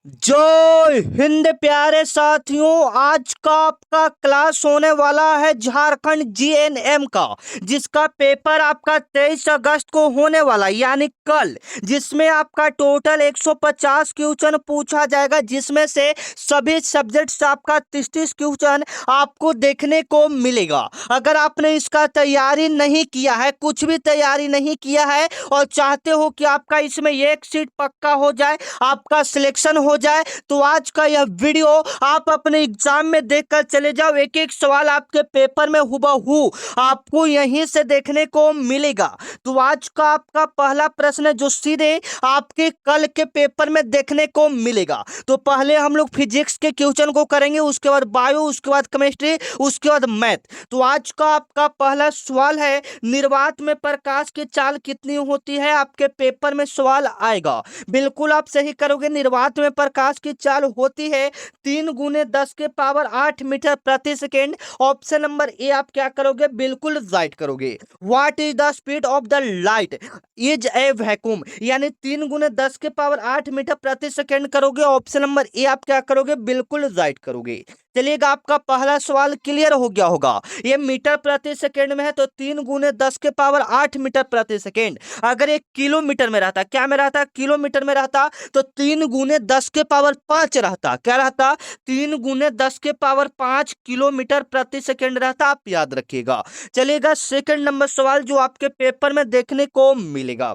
जय हिंद प्यारे साथियों। आज का आपका क्लास होने वाला है झारखंड जीएनएम का, जिसका पेपर आपका 23 अगस्त को होने वाला यानी कल, जिसमें आपका टोटल 150 क्वेश्चन पूछा जाएगा, जिसमें से सभी सब्जेक्ट्स आपका 30 क्वेश्चन आपको देखने को मिलेगा। अगर आपने इसका तैयारी नहीं किया है, कुछ भी तैयारी नहीं किया है और चाहते हो कि आपका इसमें एक सीट पक्का हो जाए, आपका सिलेक्शन हो जाए, तो आज का यह वीडियो आप अपने एग्जाम में देखकर चले जाओ। एक एक सवाल आपके पेपर में हुबहू आपको यहीं से देखने को मिलेगा। तो आज का आपका पहला प्रश्न है जो सीधे आपके कल के पेपर में देखने को मिलेगा। तो पहले हम लोग फिजिक्स के क्वेश्चन को करेंगे, उसके बाद बायो, उसके बाद केमिस्ट्री, उसके बाद मैथ। तो आज का आपका पहला सवाल है, निर्वात में प्रकाश की चाल कितनी होती है? आपके पेपर में सवाल आएगा। बिल्कुल आप सही करोगे। निर्वात में प्रकाश की चाल होती है 3 × 10⁸ मीटर प्रति सेकेंड। ऑप्शन नंबर ए आप क्या करोगे? बिल्कुल राइट करोगे। What is the speed of the light is a vacuum, यानी 3 × 10⁸ मीटर प्रति सेकेंड करोगे। ऑप्शन नंबर ए आप क्या करोगे? बिल्कुल राइट करोगे। चलिएगा, आपका पहला सवाल क्लियर हो गया होगा। ये मीटर प्रति सेकेंड में है, तो 3 × 10⁸ मीटर प्रति सेकेंड। अगर एक किलोमीटर में रहता, क्या में रहता? किलोमीटर में रहता, तो 3 × 10⁵ रहता। क्या रहता? 3 × 10⁵ किलोमीटर प्रति सेकेंड रहता। आप याद रखिएगा। चलिएगा, सेकंड नंबर सवाल जो आपके पेपर में देखने को मिलेगा,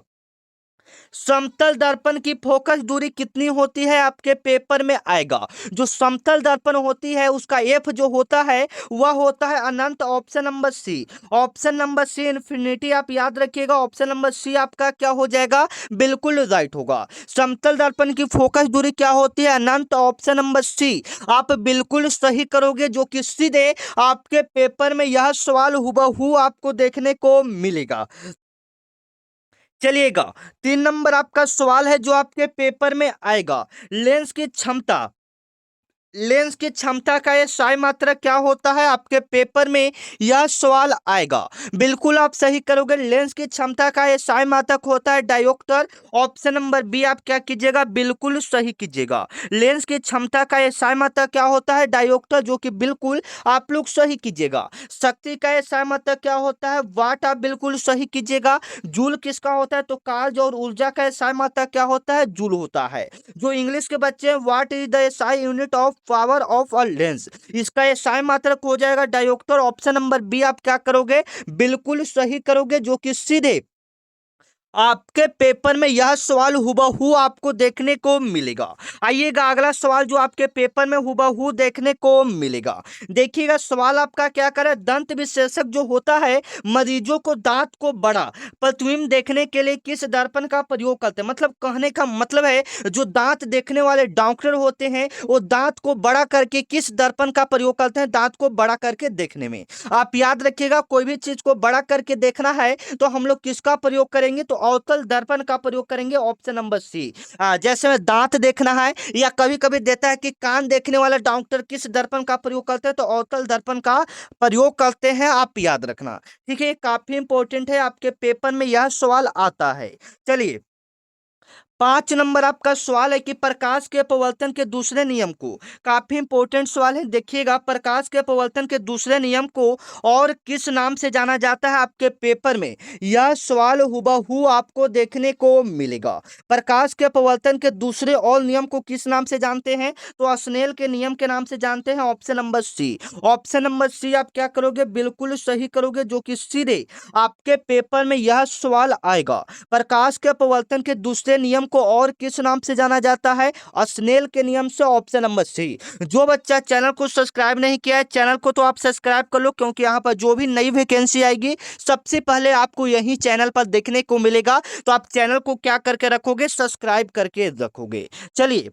समतल दर्पण की फोकस दूरी कितनी होती है? आपके पेपर में आएगा। जो समतल दर्पण होती है उसका एफ जो होता है वह होता है अनंत। Option number C, option number C infinity. आप याद रखिएगा, ऑप्शन नंबर सी आपका क्या हो जाएगा? बिल्कुल राइट होगा। समतल दर्पण की फोकस दूरी क्या होती है? अनंत। ऑप्शन नंबर सी आप बिल्कुल सही करोगे, जो कि सीधे आपके पेपर में यह सवाल हुबहू आपको देखने को मिलेगा। चलिएगा, 3 नंबर आपका सवाल है जो आपके पेपर में आएगा, लेंस की क्षमता, लेंस की क्षमता का ये साई मात्रक क्या होता है? आपके पेपर में यह सवाल आएगा। बिल्कुल आप सही करोगे। लेंस की क्षमता का ये साई मात्रक होता है डायोप्टर। ऑप्शन नंबर बी आप क्या कीजिएगा? बिल्कुल सही कीजिएगा। लेंस की क्षमता का ये साई मात्रक क्या होता है? डायोप्टर, जो कि बिल्कुल आप लोग सही कीजिएगा। शक्ति का ये साई मात्रक क्या होता है? वाट। आप बिल्कुल सही कीजिएगा। जूल किसका होता है? तो कार्य। और ऊर्जा का साई मात्रक क्या होता है? जूल होता है। जो इंग्लिश के बच्चे हैं, what is the SI unit of power of a lens, इसका एसआई मात्रक हो जाएगा डायोप्टर। ऑप्शन नंबर बी आप क्या करोगे? बिल्कुल सही करोगे, जो कि सीधे आपके पेपर में यह सवाल हुबहू आपको देखने को मिलेगा। आइएगा, अगला सवाल जो आपके पेपर में हुबहू देखने को मिलेगा। देखिएगा, सवाल आपका क्या करे, दंत विशेषज्ञ जो होता है मरीजों को दांत को बड़ा प्रतिबिंब देखने के लिए किस दर्पण का प्रयोग करते हैं? मतलब कहने का मतलब है, जो दांत देखने वाले डॉक्टर होते हैं वो दांत को बड़ा करके किस दर्पण का प्रयोग करते हैं? दांत को बड़ा करके देखने में। आप याद रखिएगा, कोई भी चीज को बड़ा करके देखना है तो हम लोग किसका प्रयोग करेंगे? तो अवतल दर्पण का प्रयोग करेंगे। Option number C. जैसे में दांत देखना है, या कभी कभी देता है कि कान देखने वाला डॉक्टर किस दर्पण का प्रयोग करते हैं? तो अवतल दर्पण का प्रयोग करते हैं। आप याद रखना, ठीक है। काफी इंपॉर्टेंट है, आपके पेपर में यह सवाल आता है। चलिए, 5 नंबर आपका सवाल है कि प्रकाश के अपवर्तन के दूसरे नियम को, काफी इंपॉर्टेंट सवाल है। देखिएगा, प्रकाश के अपवर्तन के दूसरे नियम को और किस नाम से जाना जाता है? आपके पेपर में यह सवाल हुबहू आपको देखने को मिलेगा। प्रकाश के अपवर्तन के दूसरे और नियम को किस नाम से जानते हैं? तो स्नेल के नियम के नाम से जानते हैं। Option number C, option number C आप क्या करोगे? बिल्कुल सही करोगे, जो कि सीधे आपके पेपर में यह सवाल आएगा। प्रकाश के अपवर्तन के दूसरे नियम को और किस नाम से जाना जाता है? स्नेल के नियम से। Option number C. जो बच्चा चैनल को सब्सक्राइब नहीं किया है, चैनल को तो आप सब्सक्राइब कर लो, क्योंकि यहाँ पर जो भी नई वैकेंसी आएगी सबसे पहले आपको यही चैनल पर देखने को मिलेगा। तो आप चैनल को क्या करके रखोगे? सब्सक्राइब करके रखोगे। चलिए,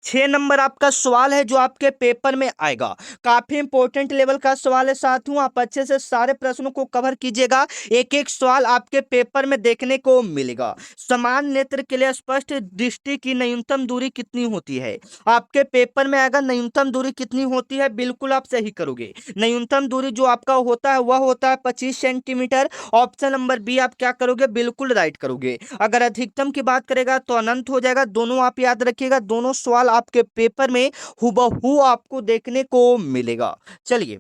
6 नंबर आपका सवाल है जो आपके पेपर में आएगा, काफी इंपॉर्टेंट लेवल का सवाल है साथियों, आप अच्छे से सारे प्रश्नों को कवर कीजिएगा, एक एक सवाल आपके पेपर में देखने को मिलेगा। समान नेत्र के लिए स्पष्ट दृष्टि की न्यूनतम दूरी कितनी होती है? आपके पेपर में आएगा न्यूनतम दूरी कितनी होती है, बिल्कुल आप सही करोगे। न्यूनतम दूरी जो आपका होता है वह होता है 25 सेंटीमीटर। ऑप्शन नंबर बी आप क्या करोगे, बिल्कुल राइट करोगे। अगर अधिकतम की बात करेगा तो अनंत हो जाएगा। दोनों आप याद रखिएगा, दोनों सवाल आपके पेपर में हूबहू आपको देखने को मिलेगा। चलिए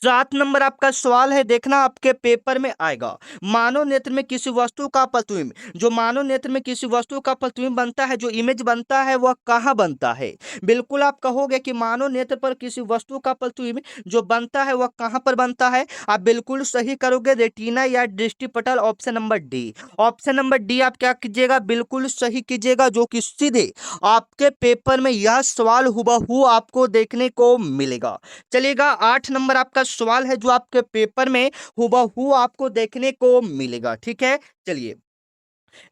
7 नंबर आपका सवाल है, देखना आपके पेपर में आएगा। मानव नेत्र में किसी वस्तु का प्रतिबिंब, जो मानव नेत्र में किसी वस्तु का प्रतिबिंब बनता है, जो इमेज बनता है वह कहाँ बनता है? बिल्कुल आप कहोगे कि मानव नेत्र पर किसी वस्तु का प्रतिबिंब जो बनता है वह कहाँ पर बनता है, आप बिल्कुल सही करोगे, रेटिना या दृष्टिपटल, option number D. Option number D आप क्या कीजिएगा, बिल्कुल सही कीजिएगा, जो कि सीधे आपके पेपर में यह सवाल हुबहू आपको देखने को मिलेगा। चलिएगा 8 नंबर आपका सवाल है जो आपके पेपर में हुबहू आपको देखने को मिलेगा, ठीक है। चलिए,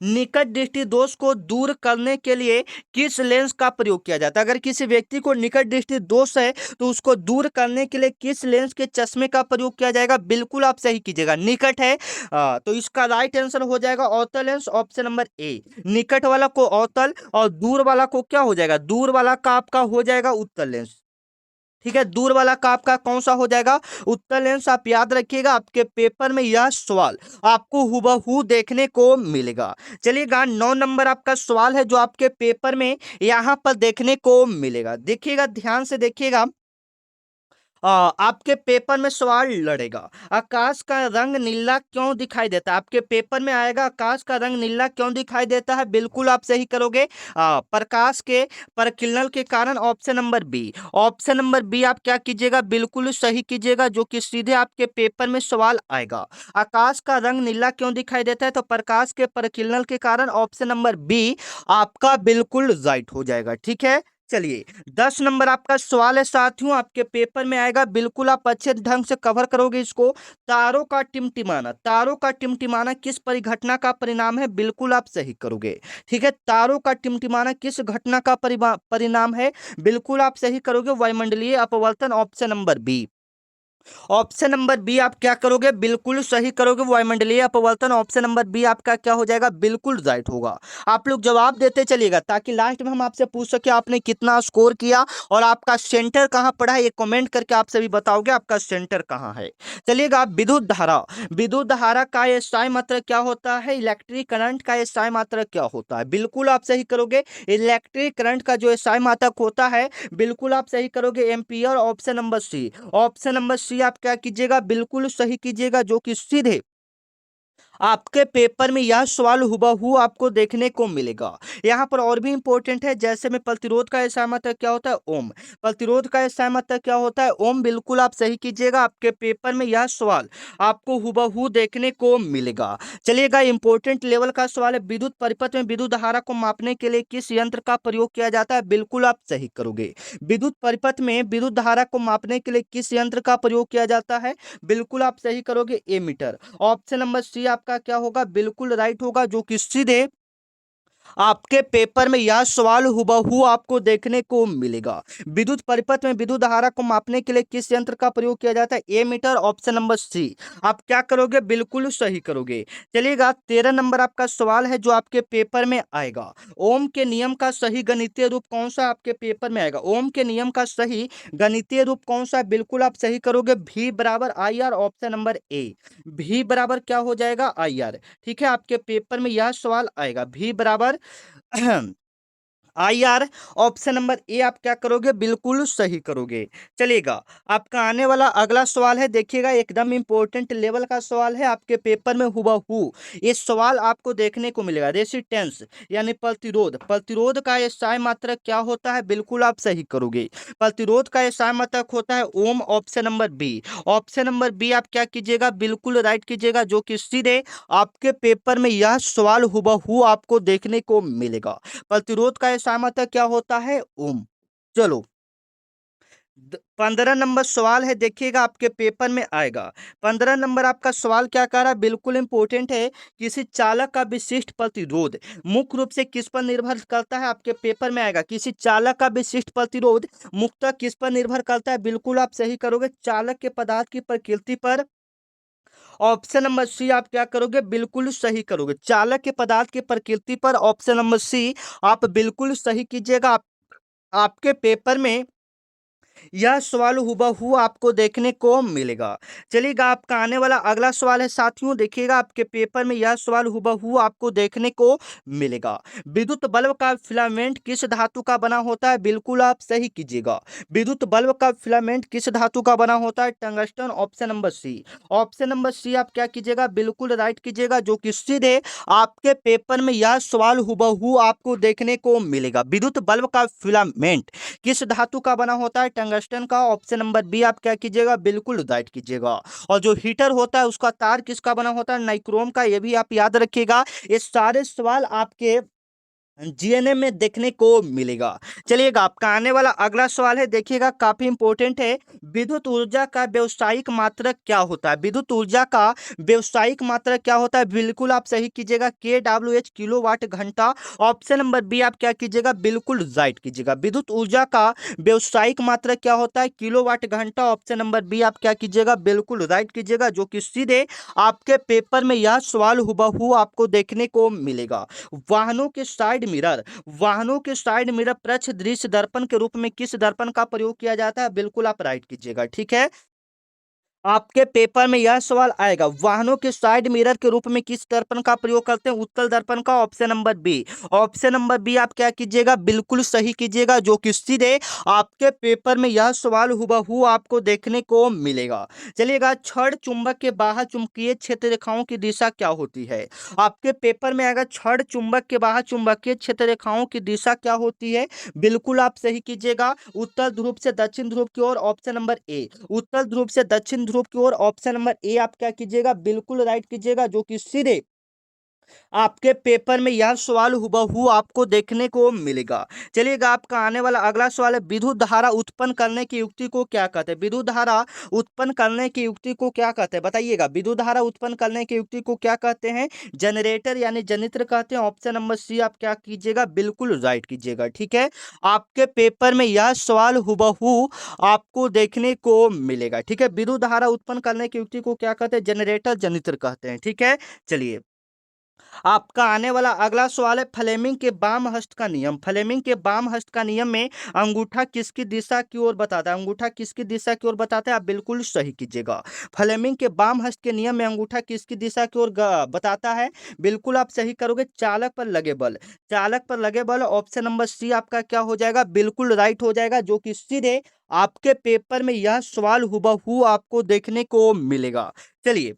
निकट दृष्टि दोष को दूर करने के लिए किस लेंस का प्रयोग किया जाता है? अगर किसी व्यक्ति को निकट दृष्टि दोष है तो उसको दूर करने के लिए किस लेंस के चश्मे का प्रयोग किया जाएगा, बिल्कुल आप सही कीजिएगा, निकट है तो इसका राइट आंसर हो जाएगा अवतल लेंस, ऑप्शन नंबर ए। निकट वाला को अवतल और दूर वाला को क्या हो जाएगा, दूर वाला का आपका हो जाएगा उत्तल लेंस, ठीक है। दूर वाला का आपका कौन सा हो जाएगा, उत्तर लेंस। आप याद रखिएगा, आपके पेपर में यह सवाल आपको हुबहू देखने को मिलेगा। चलिएगा 9 नंबर आपका सवाल है जो आपके पेपर में यहां पर देखने को मिलेगा, देखिएगा ध्यान से देखिएगा। आपके पेपर में सवाल लड़ेगा, आकाश का रंग नीला क्यों दिखाई देता है? आपके पेपर में आएगा, आकाश का रंग नीला क्यों दिखाई देता है, बिल्कुल आप सही करोगे, प्रकाश के परिकिरण के कारण, option number B. Option number B आप क्या कीजिएगा, बिल्कुल सही कीजिएगा, जो कि सीधे आपके पेपर में सवाल आएगा। आकाश का रंग नीला क्यों दिखाई देता है, तो प्रकाश के परिकिरण के कारण, ऑप्शन नंबर बी आपका बिल्कुल राइट हो जाएगा, ठीक है। चलिए 10 नंबर आपका सवाल है साथियों, आपके पेपर में आएगा, बिल्कुल आप अच्छे ढंग से कवर करोगे इसको। तारों का टिमटिमाना, तारों का टिमटिमाना किस परिघटना का परिणाम है, बिल्कुल आप सही करोगे, ठीक है। तारों का टिमटिमाना किस घटना का परिणाम है, बिल्कुल आप सही करोगे, वायुमंडलीय अपवर्तन, option number B. Option number B आप क्या करोगे, बिल्कुल सही करोगे, वायुमंडलीय अपवर्तन, ऑप्शन नंबर बी आपका क्या हो जाएगा, बिल्कुल राइट होगा। आप लोग जवाब देते चलिएगा ताकि लास्ट में हम आपसे पूछ सके आपने कितना स्कोर किया और आपका सेंटर कहां पड़ा है, ये कमेंट करके आप सभी बताओगे आपका सेंटर कहां है। चलिएगा विद्युत धारा, विद्युत धारा का ये SI मात्रक क्या होता है, इलेक्ट्रिक करंट का ये SI मात्रक क्या होता है, बिल्कुल आप सही करोगे, इलेक्ट्रिक करंट का जो SI मात्रक होता है, बिल्कुल आप सही करोगे, ampere, option number C. Option number C आप क्या कीजिएगा, बिल्कुल सही कीजिएगा, जो कि सीधे आपके पेपर में यह सवाल हुबहू आपको देखने को मिलेगा। यहाँ पर और भी इंपॉर्टेंट है, जैसे में प्रतिरोध का SI मात्रक क्या होता है, ओम। प्रतिरोध का SI मात्रक क्या होता है, ओम, बिल्कुल आप सही कीजिएगा, आपके पेपर में यह सवाल आपको हुबहू देखने को मिलेगा। चलिएगा इंपॉर्टेंट लेवल का सवाल है, विद्युत परिपथ में विद्युत धारा को मापने के लिए किस यंत्र का प्रयोग किया जाता है, बिल्कुल आप सही करोगे। विद्युत परिपथ में विद्युत धारा को मापने के लिए किस यंत्र का प्रयोग किया जाता है, बिल्कुल आप सही करोगे, एमीटर। ऑप्शन नंबर सी आपका क्या होगा, बिल्कुल राइट होगा, जो कि सीधे आपके पेपर में यह सवाल हुबहू आपको देखने को मिलेगा। विद्युत परिपथ में विद्युत धारा को मापने के लिए किस यंत्र का प्रयोग किया जाता है, एमीटर, ऑप्शन नंबर सी। आप क्या करोगे, बिल्कुल सही करोगे। चलिएगा 13 नंबर आपका सवाल है जो आपके पेपर में आएगा। ओम के नियम का सही गणितीय रूप कौन सा आपके पेपर में आएगा, ओम के नियम का सही गणितीय रूप कौन सा है, बिल्कुल आप सही करोगे, V बराबर IR, option number A. V बराबर क्या हो जाएगा, IR, ठीक है। आपके पेपर में यह सवाल आएगा, V बराबर IR, ऑप्शन नंबर ए आप क्या करोगे, बिल्कुल सही करोगे। चलिएगा आपका आने वाला अगला सवाल है, देखिएगा एकदम इंपॉर्टेंट लेवल का सवाल है, आपके पेपर में हुबहू ये सवाल आपको देखने को मिलेगा। रेसिस्टेंस यानी प्रतिरोध, प्रतिरोध का SI मात्रक क्या होता है, बिल्कुल आप सही करोगे। प्रतिरोध का SI मात्रक होता है ओम, option number B. Option number B आप क्या कीजिएगा, बिल्कुल राइट कीजिएगा, जो कि सीधे आपके पेपर में यह सवाल हुबहू आपको देखने को मिलेगा। प्रतिरोध का SI मात्रक क्या होता है, ओम। चलो 15 नंबर सवाल है, देखिएगा आपके पेपर में आएगा। 15 नंबर आपका सवाल क्या कह रहा है, बिल्कुल इंपॉर्टेंट है। किसी चालक का विशिष्ट प्रतिरोध मुख्य रूप से किस पर निर्भर करता है, आपके पेपर में आएगा। किसी चालक का विशिष्ट प्रतिरोध मुख्यतः किस पर निर्भर करता है, बिल्कुल आप सही करोगे, चालक के पदार्थ की प्रकृति पर। ऑप्शन नंबर सी आप क्या करोगे, बिल्कुल सही करोगे, चालक के पदार्थ की प्रकृति पर। ऑप्शन नंबर सी आप बिल्कुल सही कीजिएगा। आपके पेपर में यह सवाल हुबहू आपको देखने को मिलेगा। चलिएगा, आपका आने वाला अगला सवाल है साथियों, देखिएगा आपके पेपर में यह सवाल हुबहू आपको देखने को मिलेगा। विद्युत बल्ब का फिलामेंट किस धातु का बना होता है, बिल्कुल आप सही कीजिएगा। विद्युत बल्ब का फिलामेंट किस धातु का बना होता है, tungsten. Option number C. Option number C आप क्या कीजिएगा, बिल्कुल राइट कीजिएगा, जो कि सीधे आपके पेपर में यह सवाल हुबहू आपको देखने को मिलेगा। विद्युत बल्ब का फिलामेंट किस धातु का बना होता है, टंगस्टन का। ऑप्शन नंबर बी आप क्या कीजिएगा, बिल्कुल राइट कीजिएगा। और जो हीटर होता है उसका तार किसका बना होता है, नाइक्रोम का। ये भी आप याद रखिएगा। ये सारे सवाल आपके जीएनए में देखने को मिलेगा। चलिएगा, आपका आने वाला अगला सवाल है, देखिएगा काफी इंपॉर्टेंट है। विद्युत ऊर्जा का व्यावसायिक मात्रक क्या होता है, विद्युत ऊर्जा का व्यावसायिक मात्रक क्या होता है, बिल्कुल आप सही कीजिएगा, KWH, किलोवाट घंटा। ऑप्शन नंबर बी आप क्या कीजिएगा, बिल्कुल राइट कीजिएगा। विद्युत ऊर्जा का व्यावसायिक मात्रक क्या होता है, किलोवाट घंटा। ऑप्शन नंबर बी आप क्या कीजिएगा, बिल्कुल राइट कीजिएगा, जो कि सीधे आपके पेपर में यह सवाल हुबहू आपको देखने को मिलेगा। वाहनों के साइड मिरर, वाहनों के साइड मिरर प्रच्छ दृश्य दर्पण के रूप में किस दर्पण का प्रयोग किया जाता है, बिल्कुल आप राइट कीजिएगा, ठीक है। आपके पेपर में यह सवाल आएगा, वाहनों के साइड मिरर के रूप में किस दर्पण का प्रयोग करते हैं, उत्तल दर्पण का। Option number B. Option number B आप क्या कीजिएगा, बिल्कुल सही कीजिएगा, जो कि सीधे आपके पेपर में यह सवाल हुबहू आपको देखने को मिलेगा। चलिएगा, क्षण चुंबक के बाहर चुंबकीय क्षेत्र रेखाओं की दिशा क्या होती है, आपके पेपर में आएगा, क्षण चुंबक के बाहर चुंबकीय क्षेत्र रेखाओं की दिशा क्या होती है, बिल्कुल आप सही कीजिएगा, उत्तर ध्रुव से दक्षिण ध्रुव की ओर। ऑप्शन नंबर ए, उत्तर ध्रुव से दक्षिण ध्रुव की ओर। ऑप्शन नंबर ए आप क्या कीजिएगा, बिल्कुल राइट कीजिएगा, जो कि सीधे आपके पेपर में यह सवाल हुबहू आपको देखने को मिलेगा। चलिएगा, आपका आने वाला अगला सवाल है, विद्युत धारा उत्पन्न करने की युक्ति को क्या कहते हैं, विद्युत धारा उत्पन्न करने की युक्ति को क्या कहते हैं, बताइएगा। विद्युत धारा उत्पन्न करने की युक्ति को क्या कहते हैं, जनरेटर यानी जनित्र कहते हैं। ऑप्शन नंबर सी आप क्या कीजिएगा, बिल्कुल राइट कीजिएगा, ठीक है। आपके पेपर में यह सवाल हुबहू आपको देखने को मिलेगा, ठीक है। विद्युत धारा उत्पन्न करने की युक्ति को क्या कहते हैं, जनरेटर जनित्र कहते हैं, ठीक है। चलिए, आपका आने वाला अगला सवाल है, फ्लेमिंग के बाम हस्त का नियम, फ्लेमिंग के बाम हस्त का नियम में अंगूठा किसकी दिशा की ओर बताता है, अंगूठा किसकी दिशा की ओर बताता है, आप बिल्कुल सही कीजिएगा। फ्लेमिंग के बाम हस्त के नियम में अंगूठा किसकी दिशा की ओर बताता है, बिल्कुल आप सही करोगे, चालक पर लगे बल, चालक पर लगे बल। ऑप्शन नंबर सी आपका क्या हो जाएगा, बिल्कुल राइट हो जाएगा, जो कि सीधे आपके पेपर में यह सवाल हुबहू आपको देखने को मिलेगा। चलिए,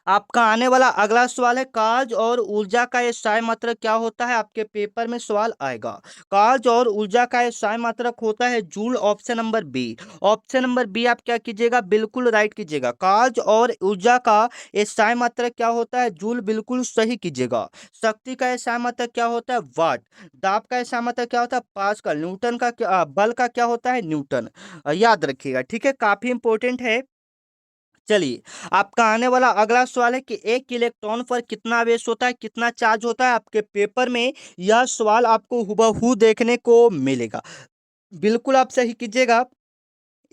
आपका आने वाला अगला सवाल है, कार्य और ऊर्जा का ये साय मात्रक क्या होता है, आपके पेपर में सवाल आएगा। कार्य और ऊर्जा का ये साय मात्रक होता है joule. Option number B. Option number B आप क्या कीजिएगा, बिल्कुल राइट कीजिएगा, कार्य और ऊर्जा का ये साय मात्रक क्या होता है, जूल, बिल्कुल सही कीजिएगा। शक्ति का ये साय मात्रक क्या होता है, वाट। दाब का ये साय मात्रक क्या होता है, पास्कल। न्यूटन का बल का क्या होता है, न्यूटन। याद रखिएगा, ठीक है, काफी इंपॉर्टेंट है। चलिए, आपका आने वाला अगला सवाल है कि एक इलेक्ट्रॉन पर कितना आवेश होता है, कितना चार्ज होता है, आपके पेपर में यह सवाल आपको हुबहू देखने को मिलेगा, बिल्कुल आप सही कीजिएगा।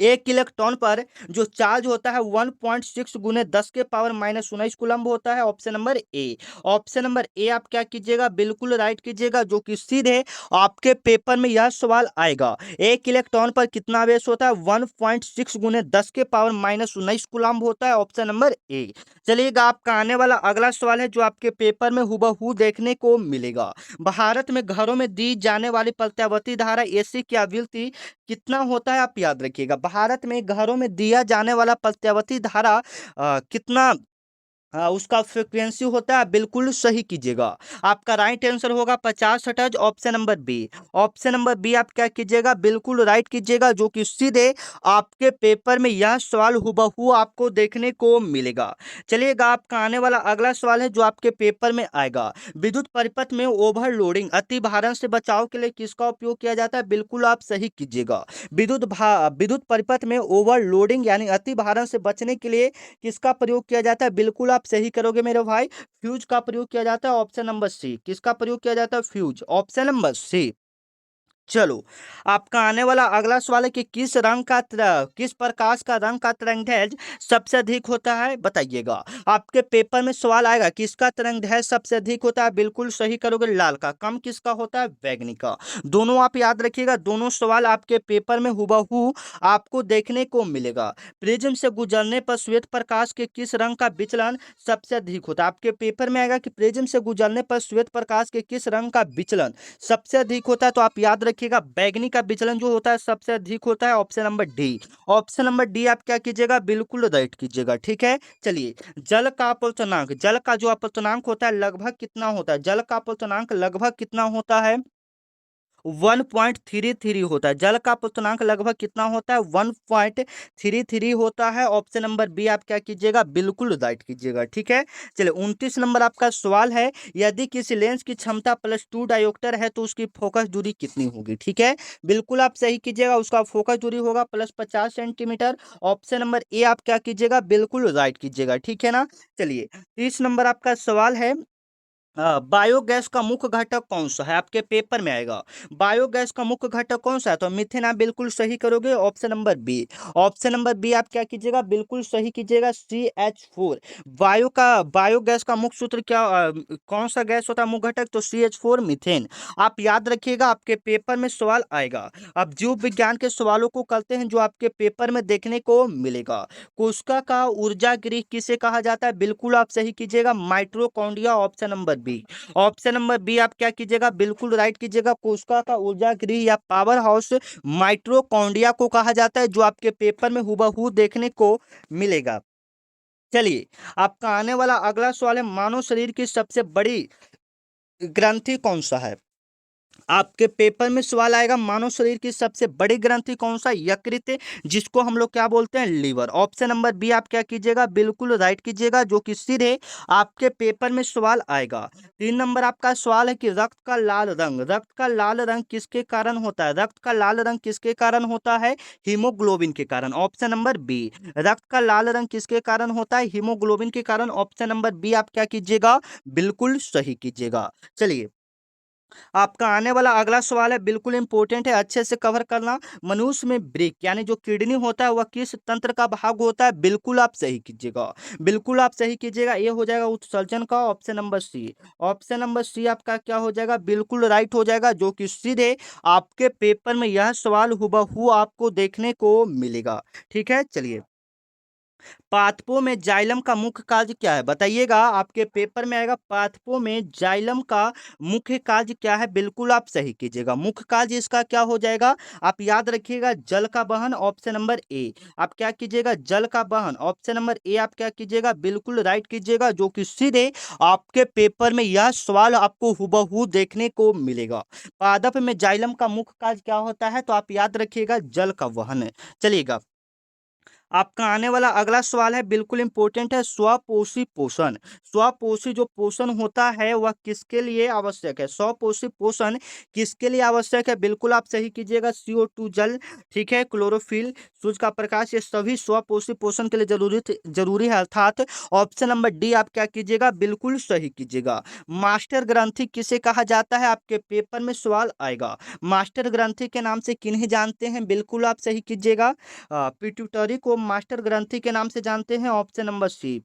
एक इलेक्ट्रॉन पर जो चार्ज होता है 1.6 गुने 10 के पावर -19 कूलम्ब होता है। Option number A. Option number A आप क्या कीजिएगा, बिल्कुल राइट कीजिएगा, जो कि सीधे आपके पेपर में यह सवाल आएगा, एक इलेक्ट्रॉन पर कितना आवेश होता है, 1.6 गुने 10 के पावर -19 कूलम्ब होता है। Option number A. चलिएगा, आपका आने वाला अगला सवाल है, जो आपके पेपर में हुबहू देखने को मिलेगा। भारत में घरों में दी जाने वाली प्रत्यावर्ती धारा AC की आवृत्ति कितना होता है, आप याद रखिएगा। भारत में घरों में दिया जाने वाला प्रत्यावर्ती धारा कितना उसका फ्रिक्वेंसी होता है, बिल्कुल सही कीजिएगा। आपका राइट आंसर होगा 50 hertz, option number B. Option number B आप क्या कीजिएगा, बिल्कुल राइट कीजिएगा, जो कि सीधे आपके पेपर में यह सवाल हुबहू आपको देखने को मिलेगा। चलिएगा, आपका आने वाला अगला सवाल है जो आपके पेपर में आएगा। विद्युत परिपथ में ओवरलोडिंग अति भारण से बचाव के लिए किसका उपयोग किया जाता है? बिल्कुल आप सही कीजिएगा। विद्युत परिपथ में ओवरलोडिंग यानी अति भारण से बचने के लिए किसका प्रयोग किया जाता है? बिल्कुल आप सही करोगे मेरे भाई, फ्यूज का प्रयोग किया जाता है, ऑप्शन नंबर सी। किसका प्रयोग किया जाता है? Fuse, option number C. चलो, आपका आने वाला अगला सवाल है कि किस प्रकाश का रंग का तरंगदैर्घ्य सबसे अधिक होता है? बताइएगा। आपके पेपर में सवाल आएगा किसका तरंगदैर्घ्य सबसे अधिक होता है? बिल्कुल सही करोगे, लाल का। कम किसका होता है? बैंगनी का। दोनों आप याद रखिएगा, दोनों सवाल आपके पेपर में हुबहू आपको देखने को मिलेगा। प्रिज्म से गुजरने पर श्वेत प्रकाश के किस रंग का विचलन सबसे अधिक होता है? आपके पेपर में आएगा कि प्रिज्म से गुजरने पर श्वेत प्रकाश के किस रंग का विचलन सबसे अधिक होता है, तो आप याद रखिएगा बैगनी का विचलन जो होता है सबसे अधिक होता है, option number D. Option number D आप क्या कीजिएगा, बिल्कुल राइट कीजिएगा। ठीक है, चलिए, जल का जो अपवर्तनांक होता है लगभग कितना होता है? जल का अपवर्तनांक लगभग कितना होता है? 1.33 होता है। जल का अपवर्तनांक लगभग कितना होता है? 1.33 होता है। ऑप्शन नंबर बी आप क्या कीजिएगा, बिल्कुल राइट कीजिएगा। ठीक है, चलिए, 29 नंबर आपका सवाल है, यदि किसी लेंस की क्षमता +2 डायोप्टर है तो उसकी फोकस दूरी कितनी होगी? ठीक है, बिल्कुल आप सही कीजिएगा, उसका फोकस दूरी होगा +50 सेंटीमीटर। ऑप्शन नंबर ए आप क्या कीजिएगा, बिल्कुल राइट कीजिएगा। ठीक है ना। चलिए, 30 नंबर आपका सवाल है, बायोगैस का मुख्य घटक कौन सा है? आपके पेपर में आएगा। बायोगैस का मुख्य घटक कौन सा है? तो मिथेन आप बिल्कुल सही करोगे, option number B. Option number B आप क्या कीजिएगा, बिल्कुल सही कीजिएगा, CH4। बायोगैस का मुख्य सूत्र क्या, कौन सा गैस होता है मुख्य घटक? तो CH4 मीथेन। आप याद रखिएगा, आपके पेपर में सवाल आएगा। अब जीव विज्ञान के सवालों को करते हैं जो आपके पेपर में देखने को मिलेगा। कोशिका का ऊर्जा गृह किसे कहा जाता है? बिल्कुल आप सही कीजिएगा, mitochondria, option number B. Option number B आप क्या कीजिएगा, बिल्कुल राइट कीजिएगा, कोशिका का ऊर्जा गृह या पावर हाउस माइटोकॉन्ड्रिया को कहा जाता है, जो आपके पेपर में हुबहू देखने को मिलेगा। चलिए, आपका आने वाला अगला सवाल है, मानव शरीर की सबसे बड़ी ग्रंथि कौन सा है? आपके पेपर में सवाल आएगा, मानव शरीर की सबसे बड़ी ग्रंथि कौन सा? यकृत, जिसको हम लोग क्या बोलते हैं, लीवर। ऑप्शन नंबर बी आप क्या कीजिएगा, बिल्कुल राइट कीजिएगा, जो कि सीधे आपके पेपर में सवाल आएगा। 3 नंबर आपका सवाल है कि रक्त का लाल रंग किसके कारण होता है? रक्त का लाल रंग किसके कारण होता है? हीमोग्लोबिन के कारण। Option number B. रक्त का लाल रंग किसके कारण होता है? हीमोग्लोबिन के कारण। ऑप्शन नंबर बी आप क्या कीजिएगा, बिल्कुल सही कीजिएगा। चलिए, आपका आने वाला अगला सवाल है, बिल्कुल इंपॉर्टेंट है, अच्छे से कवर करना। मनुष्य में ब्रेक यानी जो किडनी होता है वह किस तंत्र का भाग होता है? बिल्कुल आप सही कीजिएगा, बिल्कुल आप सही कीजिएगा, ये हो जाएगा उत्सर्जन का, option number C. Option number C आपका क्या हो जाएगा, बिल्कुल राइट हो जाएगा, जो कि सीधे आपके पेपर में यह सवाल हुबहू आपको देखने को मिलेगा। ठीक है, चलिए, पाथपो में जाइलम का मुख्य कार्य क्या है? बताइएगा, आपके पेपर में आएगा, पाथपो में जाइलम का मुख्य कार्य क्या है? बिल्कुल आप सही कीजिएगा, मुख्य कार्य इसका क्या हो जाएगा? आप याद रखिएगा, जल का वहन, ऑप्शन नंबर ए। आप क्या कीजिएगा, जल का वहन, ऑप्शन नंबर ए आप क्या कीजिएगा, बिल्कुल राइट कीजिएगा, जो कि सीधे आपके पेपर में यह सवाल आपको हुबहू देखने को मिलेगा। पादप में जाइलम का मुख्य कार्य क्या होता है? तो आप याद रखिएगा, जल का वहन। चलिएगा, आपका आने वाला अगला सवाल है, बिल्कुल इंपॉर्टेंट है, स्वपोषी पोषण। स्वपोषी जो पोषण होता है वह किसके लिए आवश्यक है? स्वपोषी पोषण किसके लिए आवश्यक है? बिल्कुल आप सही कीजिएगा, CO2 जल, ठीक है, क्लोरोफिल, सूर्य का प्रकाश, ये सभी स्वपोषी पोषण के लिए जरूरी है, अर्थात ऑप्शन नंबर डी आप क्या कीजिएगा, बिल्कुल सही कीजिएगा। मास्टर ग्रंथि किसे कहा जाता है? आपके पेपर में सवाल आएगा। मास्टर ग्रंथि के नाम से किन्हें जानते हैं? बिल्कुल आप सही कीजिएगा, पिट्यूटरी को मास्टर ग्रंथि के नाम से जानते हैं, option number C.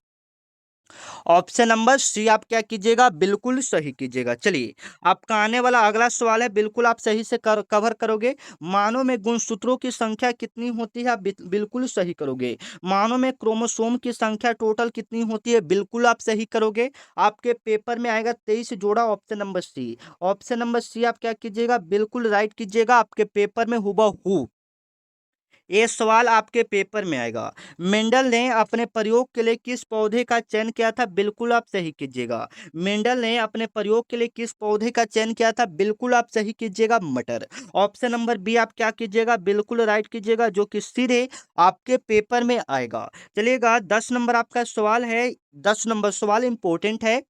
Option number C आप क्या कीजिएगा, बिल्कुल सही कीजिएगा। चलिए, आपका आने वाला अगला सवाल है, बिल्कुल आप सही से कवर करोगे। मानव में गुणसूत्रों की संख्या कितनी होती है? आप बिल्कुल सही करोगे। मानव में क्रोमोसोम की संख्या टोटल कितनी होती है? बिल्कुल आप सही करोगे। आपके पेपर में आएगा 23 जोड़ा, option number C. Option number C आप क्या कीजिएगा, बिल्कुल राइट कीजिएगा, आपके पेपर में हुबहू ये सवाल आपके पेपर में आएगा। मेंडल ने अपने प्रयोग के लिए किस पौधे का चयन किया था? बिल्कुल आप सही कीजिएगा। मेंडल ने अपने प्रयोग के लिए किस पौधे का चयन किया था? बिल्कुल आप सही कीजिएगा, मटर। ऑप्शन नंबर बी आप क्या कीजिएगा? बिल्कुल राइट कीजिएगा, जो कि सीधे आपके पेपर में आएगा। चलिएगा 10 नंबर आपका सवाल है। 10 नंबर सवाल इंपॉर्टेंट है।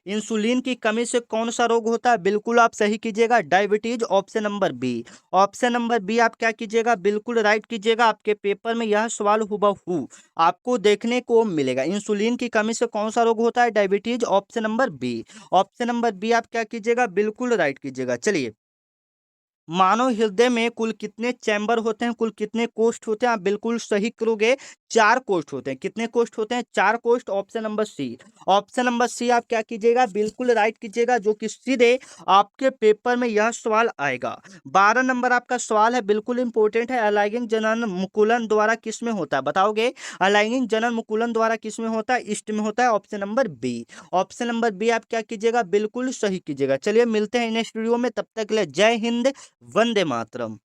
इंसुलिन की कमी से कौन सा रोग होता है? बिल्कुल आप सही कीजिएगा, diabetes. Option number B. Option number B आप क्या कीजिएगा? बिल्कुल राइट कीजिएगा। आपके पेपर में यह सवाल हुबहू आपको देखने को मिलेगा। इंसुलिन की कमी से कौन सा रोग होता है? Diabetes. Option number B. Option number B आप क्या कीजिएगा? बिल्कुल राइट कीजिएगा। चलिए, मानव हृदय में कुल कितने चैम्बर होते हैं? कुल कितने कोष्ठ होते हैं? आप बिल्कुल सही करोगे, 4 कोष्ठ होते हैं। कितने कोष्ठ होते हैं? 4 कोष्ठ। Option number C. Option number C आप क्या कीजिएगा? बिल्कुल राइट कीजिएगा, जो कि सीधे आपके पेपर में यह सवाल आएगा। 12 नंबर आपका सवाल है, बिल्कुल इंपॉर्टेंट है। अलैंगिक जनन मुकुलन द्वारा किस में होता है? बताओगे, अलैंगिक जनन मुकुलन द्वारा किस में होता है? ईस्ट में होता है। Option number B. Option number B आप क्या कीजिएगा? बिल्कुल सही कीजिएगा। चलिए, मिलते हैं नेक्स्ट वीडियो में, तब तक के लिए जय हिंद, वंदे मातरम।